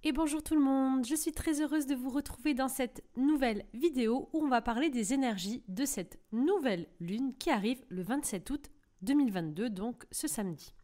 Et bonjour tout le monde, je suis très heureuse de vous retrouver dans cette nouvelle vidéo où on va parler des énergies de cette nouvelle lune qui arrive le 27 août 2022, donc ce samedi.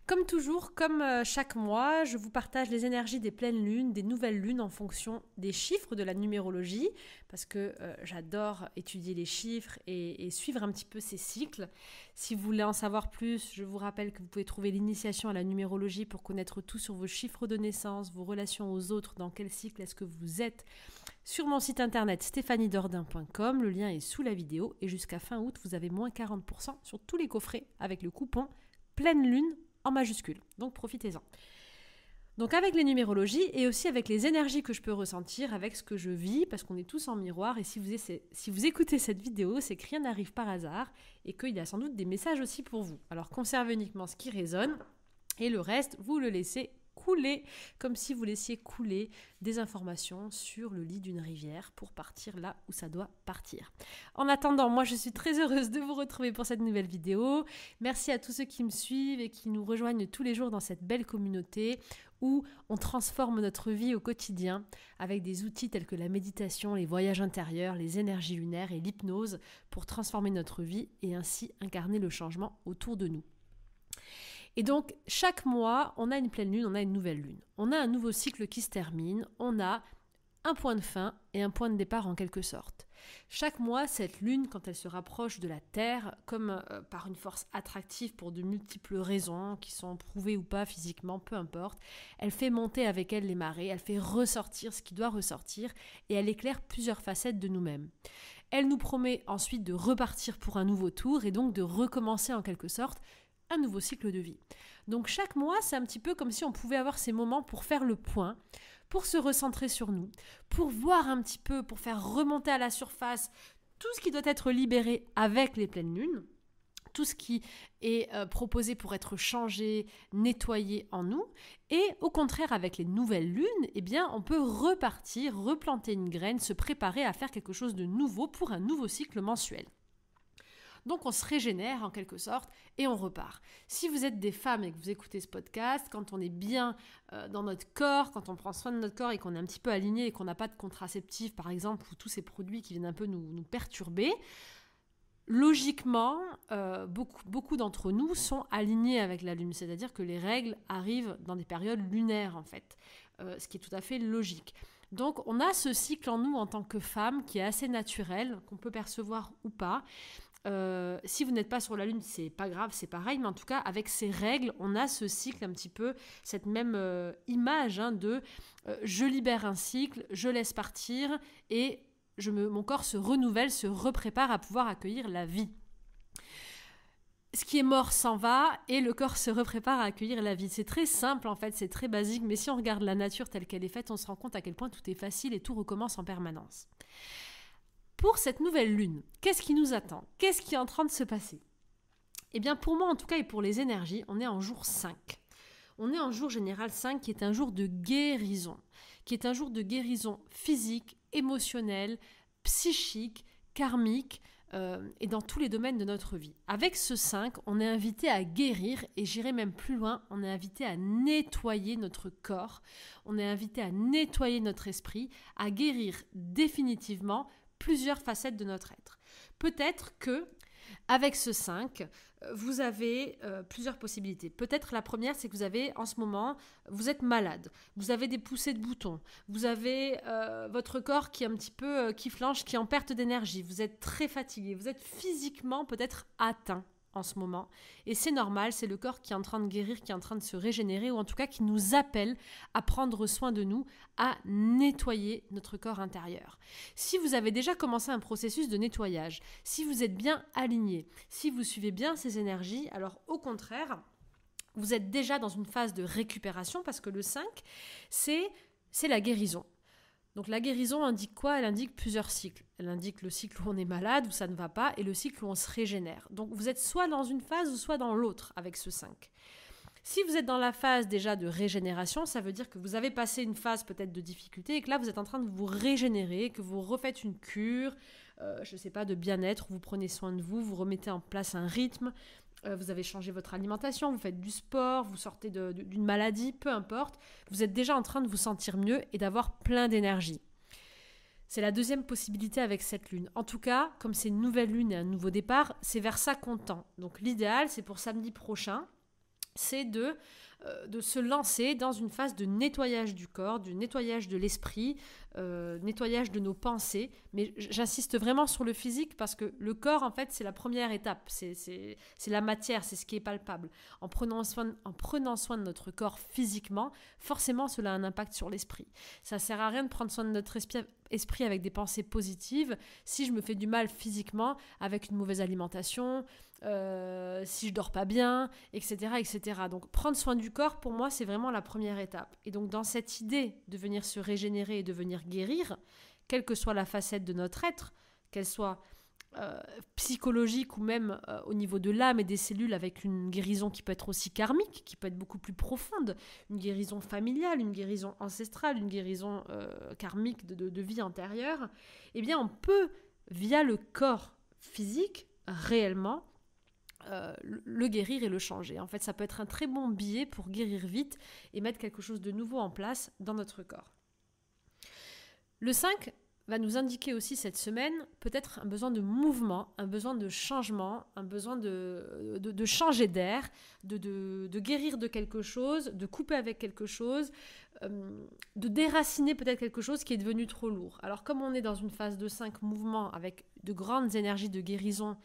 Comme toujours, comme chaque mois, je vous partage les énergies des pleines lunes, des nouvelles lunes en fonction des chiffres de la numérologie, parce que j'adore étudier les chiffres et suivre un petit peu ces cycles. Si vous voulez en savoir plus, je vous rappelle que vous pouvez trouver l'initiation à la numérologie pour connaître tout sur vos chiffres de naissance, vos relations aux autres, dans quel cycle est-ce que vous êtes, sur mon site internet stéphaniedordin.com. Le lien est sous la vidéo et jusqu'à fin août, vous avez moins 40% sur tous les coffrets avec le coupon pleine lune en majuscule, donc profitez-en. Donc avec les numérologies et aussi avec les énergies que je peux ressentir, avec ce que je vis, parce qu'on est tous en miroir, et si vous écoutez cette vidéo, c'est que rien n'arrive par hasard, et qu'il y a sans doute des messages aussi pour vous. Alors conservez uniquement ce qui résonne, et le reste, vous le laissez couler, comme si vous laissiez couler des informations sur le lit d'une rivière pour partir là où ça doit partir. En attendant, moi je suis très heureuse de vous retrouver pour cette nouvelle vidéo. Merci à tous ceux qui me suivent et qui nous rejoignent tous les jours dans cette belle communauté où on transforme notre vie au quotidien avec des outils tels que la méditation, les voyages intérieurs, les énergies lunaires et l'hypnose pour transformer notre vie et ainsi incarner le changement autour de nous. Et donc, chaque mois, on a une pleine lune, on a une nouvelle lune. On a un nouveau cycle qui se termine, on a un point de fin et un point de départ en quelque sorte. Chaque mois, cette lune, quand elle se rapproche de la Terre, comme par une force attractive pour de multiples raisons, qui sont prouvées ou pas physiquement, peu importe, elle fait monter avec elle les marées, elle fait ressortir ce qui doit ressortir et elle éclaire plusieurs facettes de nous-mêmes. Elle nous promet ensuite de repartir pour un nouveau tour et donc de recommencer en quelque sorte un nouveau cycle de vie. Donc chaque mois, c'est un petit peu comme si on pouvait avoir ces moments pour faire le point, pour se recentrer sur nous, pour voir un petit peu, pour faire remonter à la surface tout ce qui doit être libéré avec les pleines lunes, tout ce qui est proposé pour être changé, nettoyé en nous. Et au contraire, avec les nouvelles lunes, eh bien, on peut repartir, replanter une graine, se préparer à faire quelque chose de nouveau pour un nouveau cycle mensuel. Donc on se régénère en quelque sorte et on repart. Si vous êtes des femmes et que vous écoutez ce podcast, quand on est bien dans notre corps, quand on prend soin de notre corps et qu'on est un petit peu aligné et qu'on n'a pas de contraceptif par exemple, ou tous ces produits qui viennent un peu nous perturber, logiquement, beaucoup d'entre nous sont alignés avec la lune, c'est-à-dire que les règles arrivent dans des périodes lunaires en fait, ce qui est tout à fait logique. Donc on a ce cycle en nous en tant que femme qui est assez naturel, qu'on peut percevoir ou pas. Si vous n'êtes pas sur la lune, c'est pas grave, c'est pareil, mais en tout cas avec ces règles, on a ce cycle un petit peu, cette même image de je libère un cycle, je laisse partir et mon corps se renouvelle, se reprépare à pouvoir accueillir la vie. Ce qui est mort s'en va et le corps se reprépare à accueillir la vie. C'est très simple en fait, c'est très basique, mais si on regarde la nature telle qu'elle est faite, on se rend compte à quel point tout est facile et tout recommence en permanence. Pour cette nouvelle lune, qu'est-ce qui nous attend? Qu'est-ce qui est en train de se passer? Eh bien pour moi en tout cas et pour les énergies, on est en jour 5. On est en jour général 5 qui est un jour de guérison, qui est un jour de guérison physique, émotionnelle, psychique, karmique et dans tous les domaines de notre vie. Avec ce 5, on est invité à guérir et j'irai même plus loin, on est invité à nettoyer notre corps, on est invité à nettoyer notre esprit, à guérir définitivement plusieurs facettes de notre être. Peut-être que avec ce 5, vous avez plusieurs possibilités. Peut-être la première, c'est que vous avez en ce moment, vous êtes malade, vous avez des poussées de boutons, vous avez votre corps qui est un petit peu qui flanche, qui est en perte d'énergie, vous êtes très fatigué, vous êtes physiquement peut-être atteint en ce moment. Et c'est normal, c'est le corps qui est en train de guérir, qui est en train de se régénérer, ou en tout cas qui nous appelle à prendre soin de nous, à nettoyer notre corps intérieur. Si vous avez déjà commencé un processus de nettoyage, si vous êtes bien aligné, si vous suivez bien ces énergies, alors au contraire, vous êtes déjà dans une phase de récupération, parce que le 5, c'est la guérison. Donc la guérison indique quoi? Elle indique plusieurs cycles. Elle indique le cycle où on est malade, où ça ne va pas, et le cycle où on se régénère. Donc vous êtes soit dans une phase ou soit dans l'autre avec ce 5. Si vous êtes dans la phase déjà de régénération, ça veut dire que vous avez passé une phase peut-être de difficulté et que là vous êtes en train de vous régénérer, que vous refaites une cure, je ne sais pas, de bien-être, vous prenez soin de vous, vous remettez en place un rythme, vous avez changé votre alimentation, vous faites du sport, vous sortez d'une maladie, peu importe, vous êtes déjà en train de vous sentir mieux et d'avoir plein d'énergie. C'est la deuxième possibilité avec cette lune. En tout cas, comme c'est une nouvelle lune et un nouveau départ, c'est vers ça qu'on tend. Donc l'idéal, c'est pour samedi prochain, c'est de se lancer dans une phase de nettoyage du corps, du nettoyage de l'esprit, nettoyage de nos pensées. Mais j'insiste vraiment sur le physique parce que le corps, en fait, c'est la première étape. C'est la matière, c'est ce qui est palpable. En prenant soin de notre corps physiquement, forcément, cela a un impact sur l'esprit. Ça ne sert à rien de prendre soin de notre esprit avec des pensées positives si je me fais du mal physiquement avec une mauvaise alimentation, si je dors pas bien, etc., etc. Donc prendre soin du corps, pour moi, c'est vraiment la première étape. Et donc dans cette idée de venir se régénérer et de venir guérir, quelle que soit la facette de notre être, qu'elle soit psychologique ou même au niveau de l'âme et des cellules, avec une guérison qui peut être aussi karmique, qui peut être beaucoup plus profonde, une guérison familiale, une guérison ancestrale, une guérison karmique de vie antérieure, eh bien on peut, via le corps physique, réellement le guérir et le changer. En fait, ça peut être un très bon billet pour guérir vite et mettre quelque chose de nouveau en place dans notre corps. Le 5 va nous indiquer aussi cette semaine peut-être un besoin de mouvement, un besoin de changement, un besoin de changer d'air, de guérir de quelque chose, de couper avec quelque chose, de déraciner peut-être quelque chose qui est devenu trop lourd. Alors comme on est dans une phase de 5 mouvements avec de grandes énergies de guérison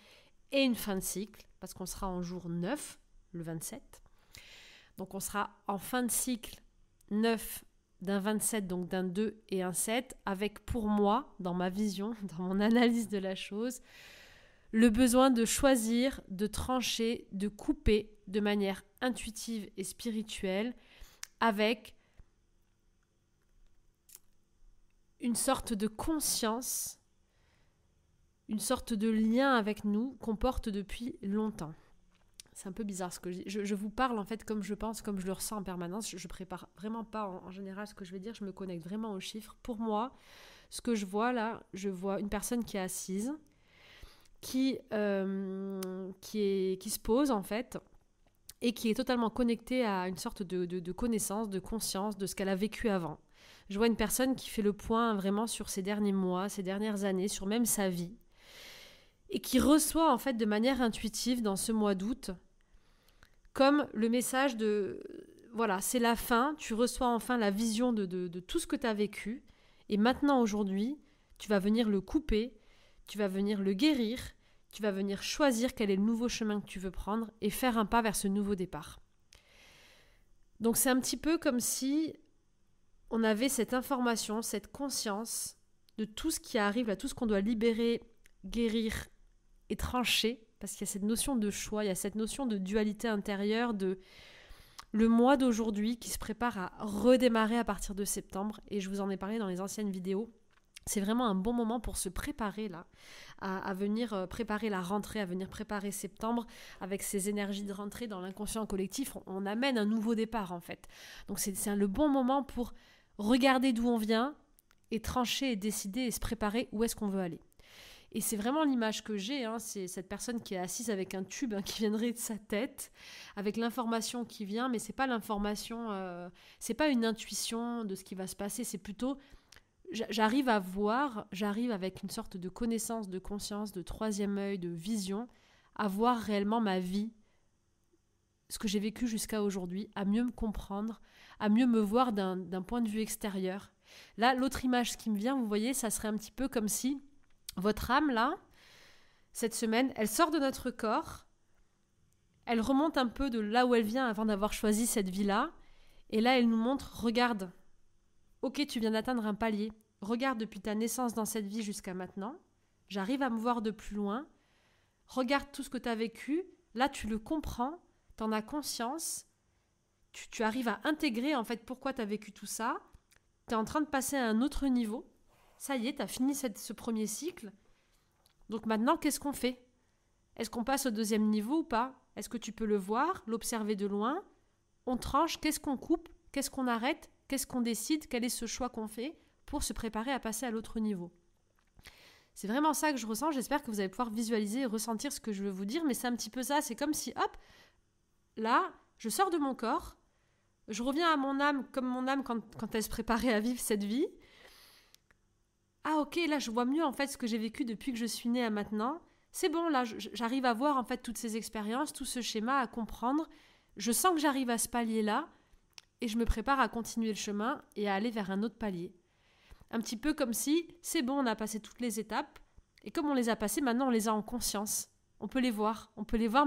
et une fin de cycle, parce qu'on sera en jour 9, le 27. Donc on sera en fin de cycle 9 d'un 27, donc d'un 2 et un 7, avec pour moi, dans ma vision, dans mon analyse de la chose, le besoin de choisir, de trancher, de couper de manière intuitive et spirituelle, avec une sorte de conscience, une sorte de lien avec nous qu'on porte depuis longtemps. C'est un peu bizarre ce que je dis. Je vous parle en fait comme je pense, comme je le ressens en permanence. Je prépare vraiment pas en général ce que je vais dire. Je me connecte vraiment aux chiffres. Pour moi, ce que je vois là, je vois une personne qui est assise, qui se pose en fait, et qui est totalement connectée à une sorte de connaissance, de conscience de ce qu'elle a vécu avant. Je vois une personne qui fait le point vraiment sur ses derniers mois, ses dernières années, sur même sa vie, et qui reçoit en fait de manière intuitive dans ce mois d'août comme le message de voilà, c'est la fin, tu reçois enfin la vision de tout ce que tu as vécu, et maintenant aujourd'hui, tu vas venir le couper, tu vas venir le guérir, tu vas venir choisir quel est le nouveau chemin que tu veux prendre et faire un pas vers ce nouveau départ. Donc c'est un petit peu comme si on avait cette information, cette conscience de tout ce qui arrive, là, tout ce qu'on doit libérer, guérir et trancher, parce qu'il y a cette notion de choix, il y a cette notion de dualité intérieure, de le mois d'aujourd'hui qui se prépare à redémarrer à partir de septembre, et je vous en ai parlé dans les anciennes vidéos. C'est vraiment un bon moment pour se préparer là, à venir préparer la rentrée, à venir préparer septembre avec ces énergies de rentrée dans l'inconscient collectif. On amène un nouveau départ en fait. Donc c'est le bon moment pour regarder d'où on vient et trancher et décider et se préparer où est-ce qu'on veut aller. Et c'est vraiment l'image que j'ai, hein, c'est cette personne qui est assise avec un tube qui viendrait de sa tête, avec l'information qui vient, mais c'est pas l'information, c'est pas une intuition de ce qui va se passer, c'est plutôt j'arrive à voir, j'arrive avec une sorte de connaissance, de conscience, de troisième œil, de vision, à voir réellement ma vie, ce que j'ai vécu jusqu'à aujourd'hui, à mieux me comprendre, à mieux me voir d'un point de vue extérieur. Là, l'autre image qui me vient, vous voyez, ça serait un petit peu comme si votre âme, là, cette semaine, elle sort de notre corps, elle remonte un peu de là où elle vient avant d'avoir choisi cette vie-là, et là, elle nous montre, regarde, ok, tu viens d'atteindre un palier, regarde depuis ta naissance dans cette vie jusqu'à maintenant, j'arrive à me voir de plus loin, regarde tout ce que tu as vécu, là, tu le comprends, tu en as conscience, tu arrives à intégrer en fait pourquoi tu as vécu tout ça, tu es en train de passer à un autre niveau. Ça y est, tu as fini ce premier cycle. Donc maintenant, qu'est-ce qu'on fait? Est-ce qu'on passe au deuxième niveau ou pas? Est-ce que tu peux le voir, l'observer de loin? On tranche, qu'est-ce qu'on coupe? Qu'est-ce qu'on arrête? Qu'est-ce qu'on décide? Quel est ce choix qu'on fait pour se préparer à passer à l'autre niveau? C'est vraiment ça que je ressens. J'espère que vous allez pouvoir visualiser et ressentir ce que je veux vous dire. Mais c'est un petit peu ça. C'est comme si, hop, là, je sors de mon corps. Je reviens à mon âme comme mon âme quand elle se préparait à vivre cette vie. Ah ok, là je vois mieux en fait ce que j'ai vécu depuis que je suis née à maintenant. C'est bon, là j'arrive à voir en fait toutes ces expériences, tout ce schéma, à comprendre. Je sens que j'arrive à ce palier-là et je me prépare à continuer le chemin et à aller vers un autre palier. Un petit peu comme si, c'est bon, on a passé toutes les étapes et comme on les a passées, maintenant on les a en conscience. On peut les voir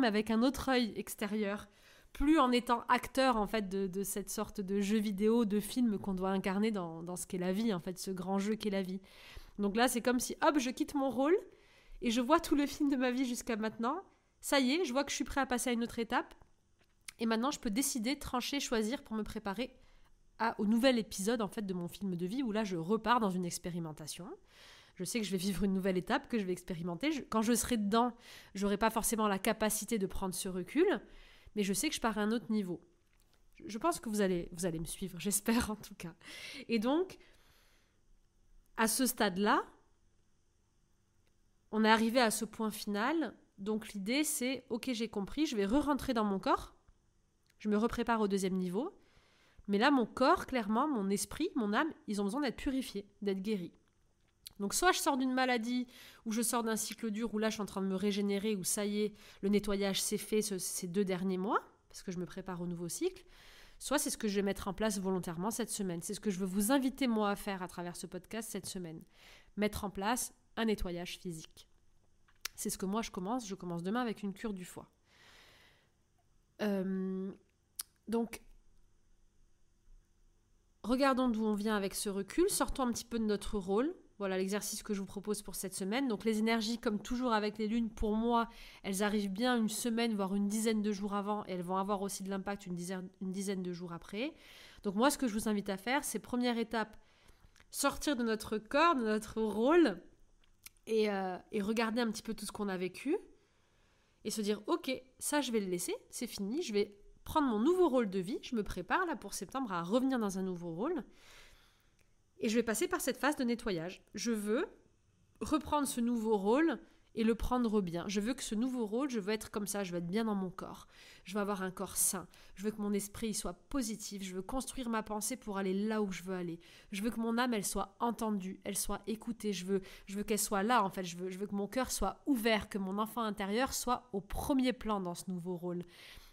mais avec un autre œil extérieur. Plus en étant acteur en fait de cette sorte de jeu vidéo, de film qu'on doit incarner dans ce qu'est la vie, en fait, ce grand jeu qu'est la vie. Donc là, c'est comme si, hop, je quitte mon rôle et je vois tout le film de ma vie jusqu'à maintenant. Ça y est, je vois que je suis prêt à passer à une autre étape. Et maintenant, je peux décider, trancher, choisir pour me préparer au nouvel épisode en fait de mon film de vie où là, je repars dans une expérimentation. Je sais que je vais vivre une nouvelle étape, que je vais expérimenter. Quand je serai dedans, je n'aurai pas forcément la capacité de prendre ce recul. Mais je sais que je pars à un autre niveau. Je pense que vous allez me suivre, j'espère en tout cas. Et donc, à ce stade-là, on est arrivé à ce point final. Donc l'idée, c'est, ok, j'ai compris, je vais re-rentrer dans mon corps. Je me reprépare au deuxième niveau. Mais là, mon corps, clairement, mon esprit, mon âme, ils ont besoin d'être purifiés, d'être guéris. Donc soit je sors d'une maladie, ou je sors d'un cycle dur, où là je suis en train de me régénérer, où ça y est, le nettoyage s'est fait ces 2 derniers mois, parce que je me prépare au nouveau cycle, soit c'est ce que je vais mettre en place volontairement cette semaine. C'est ce que je veux vous inviter moi à faire à travers ce podcast cette semaine. Mettre en place un nettoyage physique. C'est ce que moi je commence demain avec une cure du foie. Donc, regardons d'où on vient avec ce recul, sortons un petit peu de notre rôle. Voilà l'exercice que je vous propose pour cette semaine. Donc les énergies, comme toujours avec les lunes, pour moi, elles arrivent bien une semaine, voire une dizaine de jours avant, et elles vont avoir aussi de l'impact une dizaine de jours après. Donc moi, ce que je vous invite à faire, c'est première étape, sortir de notre corps, de notre rôle, et regarder un petit peu tout ce qu'on a vécu, et se dire, ok, ça je vais le laisser, c'est fini, je vais prendre mon nouveau rôle de vie, je me prépare là pour septembre à revenir dans un nouveau rôle. Et je vais passer par cette phase de nettoyage. Je veux reprendre ce nouveau rôle et le prendre bien. Je veux que ce nouveau rôle, je veux être comme ça, je veux être bien dans mon corps. Je veux avoir un corps sain. Je veux que mon esprit soit positif. Je veux construire ma pensée pour aller là où je veux aller. Je veux que mon âme, elle soit entendue, elle soit écoutée. Je veux qu'elle soit là, en fait. Je veux que mon cœur soit ouvert, que mon enfant intérieur soit au premier plan dans ce nouveau rôle.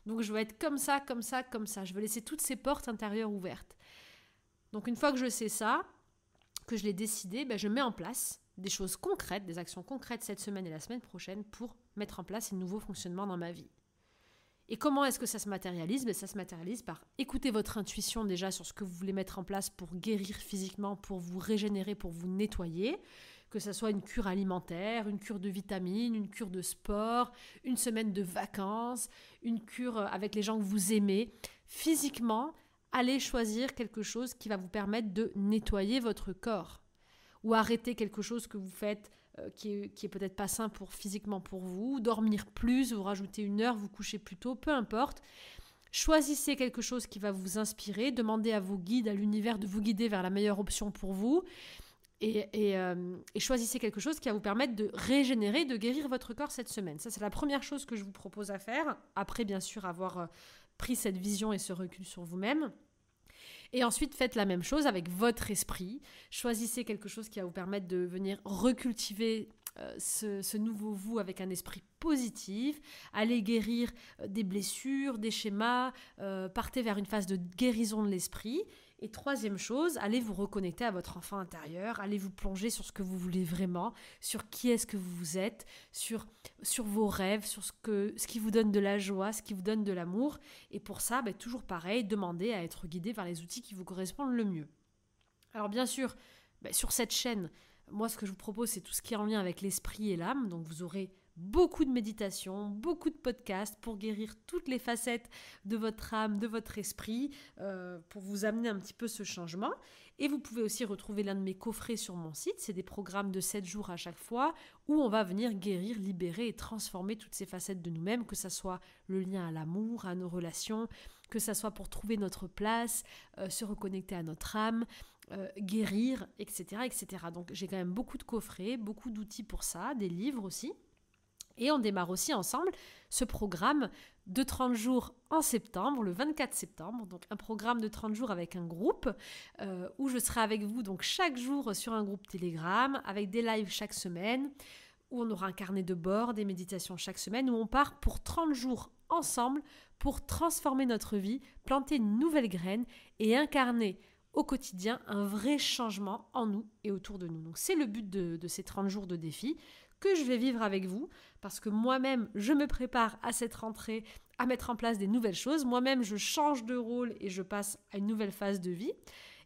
Donc je veux être comme ça, comme ça, comme ça. Je veux laisser toutes ces portes intérieures ouvertes. Donc une fois que je sais ça, que je l'ai décidé, je mets en place des choses concrètes, des actions concrètes cette semaine et la semaine prochaine pour mettre en place un nouveau fonctionnement dans ma vie. Et comment est-ce que ça se matérialise ? Ça se matérialise par écouter votre intuition déjà sur ce que vous voulez mettre en place pour guérir physiquement, pour vous régénérer, pour vous nettoyer, que ce soit une cure alimentaire, une cure de vitamines, une cure de sport, une semaine de vacances, une cure avec les gens que vous aimez. Physiquement, allez choisir quelque chose qui va vous permettre de nettoyer votre corps ou arrêter quelque chose que vous faites qui est peut-être pas sain physiquement pour vous, dormir plus, vous rajoutez 1 heure, vous couchez plus tôt, peu importe. Choisissez quelque chose qui va vous inspirer, demandez à vos guides, à l'univers de vous guider vers la meilleure option pour vous et choisissez quelque chose qui va vous permettre de régénérer, de guérir votre corps cette semaine. Ça, c'est la première chose que je vous propose à faire, après bien sûr avoir pris cette vision et ce recul sur vous-même. Et ensuite, faites la même chose avec votre esprit. Choisissez quelque chose qui va vous permettre de venir recultiver ce nouveau vous avec un esprit positif. Allez guérir des blessures, des schémas. Partez vers une phase de guérison de l'esprit. Et troisième chose, allez vous reconnecter à votre enfant intérieur. Allez vous plonger sur ce que vous voulez vraiment, sur qui est-ce que vous êtes, sur vos rêves, sur ce qui vous donne de la joie, ce qui vous donne de l'amour. Et pour ça, toujours pareil, demandez à être guidé vers les outils qui vous correspondent le mieux. Alors bien sûr, sur cette chaîne, moi ce que je vous propose, c'est tout ce qui est en lien avec l'esprit et l'âme. Donc vous aurez beaucoup de méditation, beaucoup de podcasts pour guérir toutes les facettes de votre âme, de votre esprit, pour vous amener un petit peu ce changement. Et vous pouvez aussi retrouver l'un de mes coffrets sur mon site. C'est des programmes de 7 jours à chaque fois où on va venir guérir, libérer et transformer toutes ces facettes de nous-mêmes, que ça soit le lien à l'amour, à nos relations, que ça soit pour trouver notre place, se reconnecter à notre âme, guérir, etc., etc. Donc j'ai quand même beaucoup de coffrets, beaucoup d'outils pour ça, des livres aussi. Et on démarre aussi ensemble ce programme de 30 jours en septembre, le 24 septembre. Donc un programme de 30 jours avec un groupe où je serai avec vous donc chaque jour sur un groupe Telegram, avec des lives chaque semaine, où on aura un carnet de bord, des méditations chaque semaine, où on part pour 30 jours ensemble pour transformer notre vie, planter une nouvelle graine et incarner au quotidien un vrai changement en nous et autour de nous. Donc c'est le but de ces 30 jours de défi que je vais vivre avec vous, parce que moi-même, je me prépare à cette rentrée, à mettre en place des nouvelles choses. Moi-même, je change de rôle et je passe à une nouvelle phase de vie.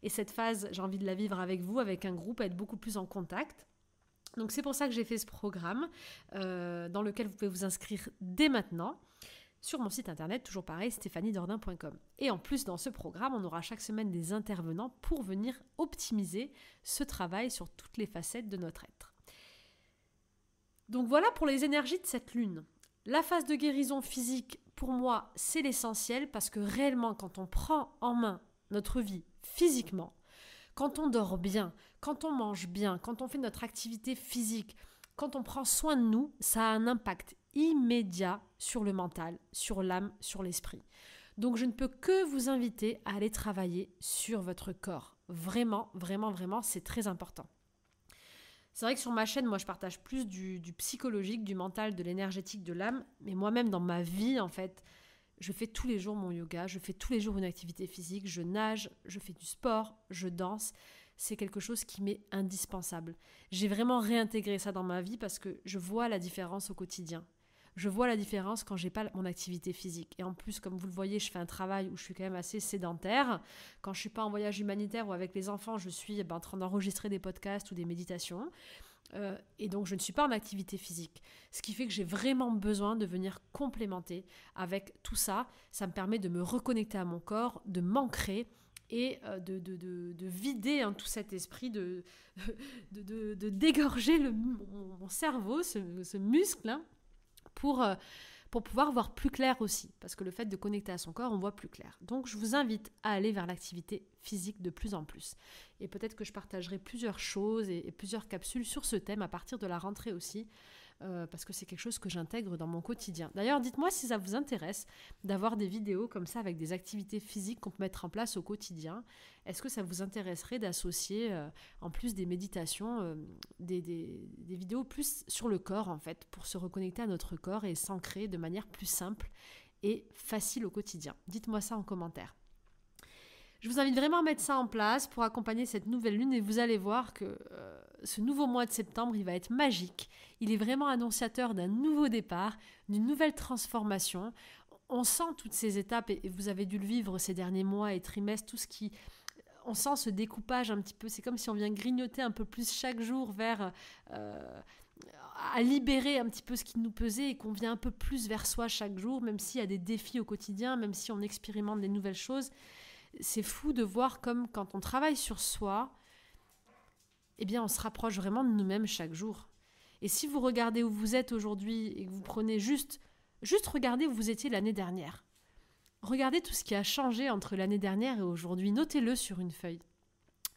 Et cette phase, j'ai envie de la vivre avec vous, avec un groupe, être beaucoup plus en contact. Donc c'est pour ça que j'ai fait ce programme, dans lequel vous pouvez vous inscrire dès maintenant, sur mon site internet, toujours pareil, stéphaniedordain.com. Et en plus, dans ce programme, on aura chaque semaine des intervenants pour venir optimiser ce travail sur toutes les facettes de notre être. Donc voilà pour les énergies de cette lune. La phase de guérison physique, pour moi, c'est l'essentiel parce que réellement, quand on prend en main notre vie physiquement, quand on dort bien, quand on mange bien, quand on fait notre activité physique, quand on prend soin de nous, ça a un impact immédiat sur le mental, sur l'âme, sur l'esprit. Donc je ne peux que vous inviter à aller travailler sur votre corps. Vraiment, vraiment, vraiment, c'est très important. C'est vrai que sur ma chaîne, moi, je partage plus du psychologique, du mental, de l'énergétique, de l'âme. Mais moi-même, dans ma vie, en fait, je fais tous les jours mon yoga, je fais tous les jours une activité physique, je nage, je fais du sport, je danse. C'est quelque chose qui m'est indispensable. J'ai vraiment réintégré ça dans ma vie parce que je vois la différence au quotidien. Je vois la différence quand j'ai pas mon activité physique. Et en plus, comme vous le voyez, je fais un travail où je suis quand même assez sédentaire. Quand je suis pas en voyage humanitaire ou avec les enfants, je suis en train d'enregistrer des podcasts ou des méditations. Et donc, je ne suis pas en activité physique. Ce qui fait que j'ai vraiment besoin de venir complémenter avec tout ça. Ça me permet de me reconnecter à mon corps, de m'ancrer et de vider tout cet esprit, de dégorger mon cerveau, ce muscle, pour pouvoir voir plus clair aussi. Parce que le fait de connecter à son corps, on voit plus clair. Donc, je vous invite à aller vers l'activité physique de plus en plus. Et peut-être que je partagerai plusieurs choses et plusieurs capsules sur ce thème à partir de la rentrée aussi, parce que c'est quelque chose que j'intègre dans mon quotidien. D'ailleurs, dites-moi si ça vous intéresse d'avoir des vidéos comme ça avec des activités physiques qu'on peut mettre en place au quotidien. Est-ce que ça vous intéresserait d'associer, en plus des méditations, des vidéos plus sur le corps, en fait, pour se reconnecter à notre corps et s'ancrer de manière plus simple et facile au quotidien? Dites-moi ça en commentaire. Je vous invite vraiment à mettre ça en place pour accompagner cette nouvelle lune et vous allez voir que ce nouveau mois de septembre, il va être magique. Il est vraiment annonciateur d'un nouveau départ, d'une nouvelle transformation. On sent toutes ces étapes et vous avez dû le vivre ces derniers mois et trimestres, tout ce qui... On sent ce découpage un petit peu, c'est comme si on vient grignoter un peu plus chaque jour vers... à libérer un petit peu ce qui nous pesait et qu'on vient un peu plus vers soi chaque jour, même s'il y a des défis au quotidien, même si on expérimente des nouvelles choses. C'est fou de voir comme quand on travaille sur soi, eh bien on se rapproche vraiment de nous-mêmes chaque jour. Et si vous regardez où vous êtes aujourd'hui et que vous prenez juste regardez où vous étiez l'année dernière. Regardez tout ce qui a changé entre l'année dernière et aujourd'hui. Notez-le sur une feuille.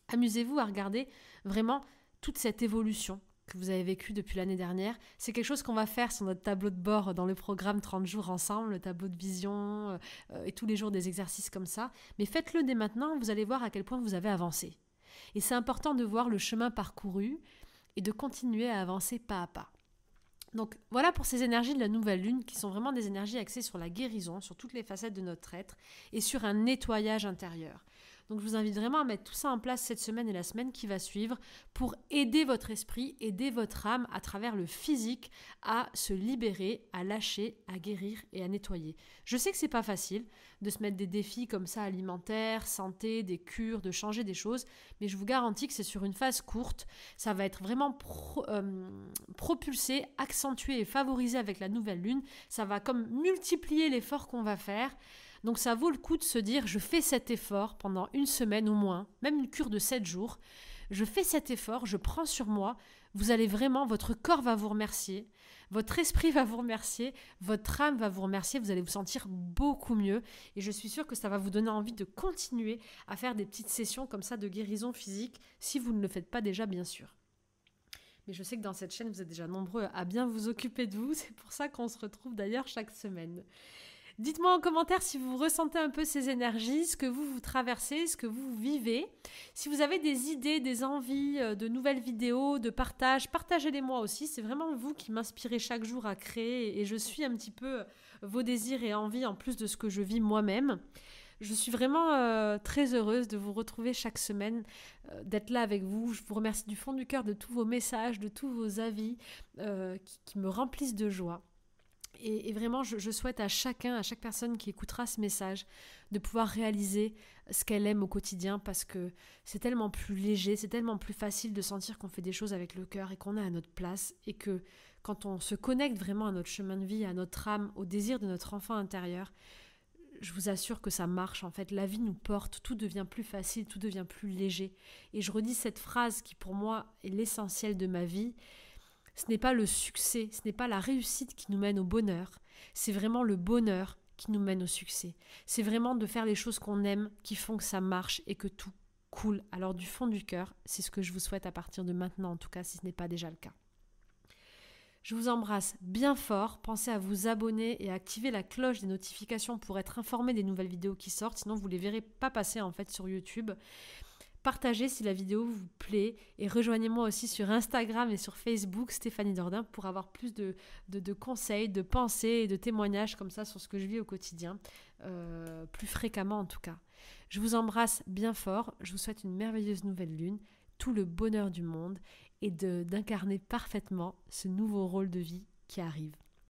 Amusez-vous à regarder vraiment toute cette évolution que vous avez vécue depuis l'année dernière. C'est quelque chose qu'on va faire sur notre tableau de bord dans le programme 30 jours ensemble, le tableau de vision et tous les jours des exercices comme ça. Mais faites-le dès maintenant, vous allez voir à quel point vous avez avancé. Et c'est important de voir le chemin parcouru et de continuer à avancer pas à pas. Donc voilà pour ces énergies de la nouvelle lune qui sont vraiment des énergies axées sur la guérison, sur toutes les facettes de notre être et sur un nettoyage intérieur. Donc je vous invite vraiment à mettre tout ça en place cette semaine et la semaine qui va suivre pour aider votre esprit, aider votre âme à travers le physique à se libérer, à lâcher, à guérir et à nettoyer. Je sais que c'est pas facile de se mettre des défis comme ça alimentaires, santé, des cures, de changer des choses, mais je vous garantis que c'est sur une phase courte. Ça va être vraiment propulsé, accentué et favorisé avec la nouvelle lune. Ça va comme multiplier l'effort qu'on va faire. Donc ça vaut le coup de se dire, je fais cet effort pendant une semaine au moins, même une cure de 7 jours. Je fais cet effort, je prends sur moi. Vous allez vraiment, votre corps va vous remercier, votre esprit va vous remercier, votre âme va vous remercier, vous allez vous sentir beaucoup mieux. Et je suis sûre que ça va vous donner envie de continuer à faire des petites sessions comme ça de guérison physique, si vous ne le faites pas déjà, bien sûr. Mais je sais que dans cette chaîne, vous êtes déjà nombreux à bien vous occuper de vous. C'est pour ça qu'on se retrouve d'ailleurs chaque semaine. Dites-moi en commentaire si vous ressentez un peu ces énergies, ce que vous traversez, ce que vous vivez. Si vous avez des idées, des envies, de nouvelles vidéos, de partage, partagez-les moi aussi. C'est vraiment vous qui m'inspirez chaque jour à créer et je suis un petit peu vos désirs et envies en plus de ce que je vis moi-même. Je suis vraiment très heureuse de vous retrouver chaque semaine, d'être là avec vous. Je vous remercie du fond du cœur de tous vos messages, de tous vos avis qui me remplissent de joie. Et vraiment, je souhaite à chaque personne qui écoutera ce message, de pouvoir réaliser ce qu'elle aime au quotidien parce que c'est tellement plus léger, c'est tellement plus facile de sentir qu'on fait des choses avec le cœur et qu'on est à notre place et que quand on se connecte vraiment à notre chemin de vie, à notre âme, au désir de notre enfant intérieur, je vous assure que ça marche. En fait, la vie nous porte, tout devient plus facile, tout devient plus léger. Et je redis cette phrase qui pour moi est l'essentiel de ma vie. Ce n'est pas le succès, ce n'est pas la réussite qui nous mène au bonheur, c'est vraiment le bonheur qui nous mène au succès. C'est vraiment de faire les choses qu'on aime qui font que ça marche et que tout coule. Alors du fond du cœur, c'est ce que je vous souhaite à partir de maintenant, en tout cas si ce n'est pas déjà le cas. Je vous embrasse bien fort, pensez à vous abonner et à activer la cloche des notifications pour être informé des nouvelles vidéos qui sortent, sinon vous ne les verrez pas passer en fait sur YouTube. Partagez si la vidéo vous plaît et rejoignez-moi aussi sur Instagram et sur Facebook, Stéphanie Dordain, pour avoir plus de conseils, de pensées et de témoignages comme ça sur ce que je vis au quotidien, plus fréquemment en tout cas. Je vous embrasse bien fort, je vous souhaite une merveilleuse nouvelle lune, tout le bonheur du monde et d'incarner parfaitement ce nouveau rôle de vie qui arrive.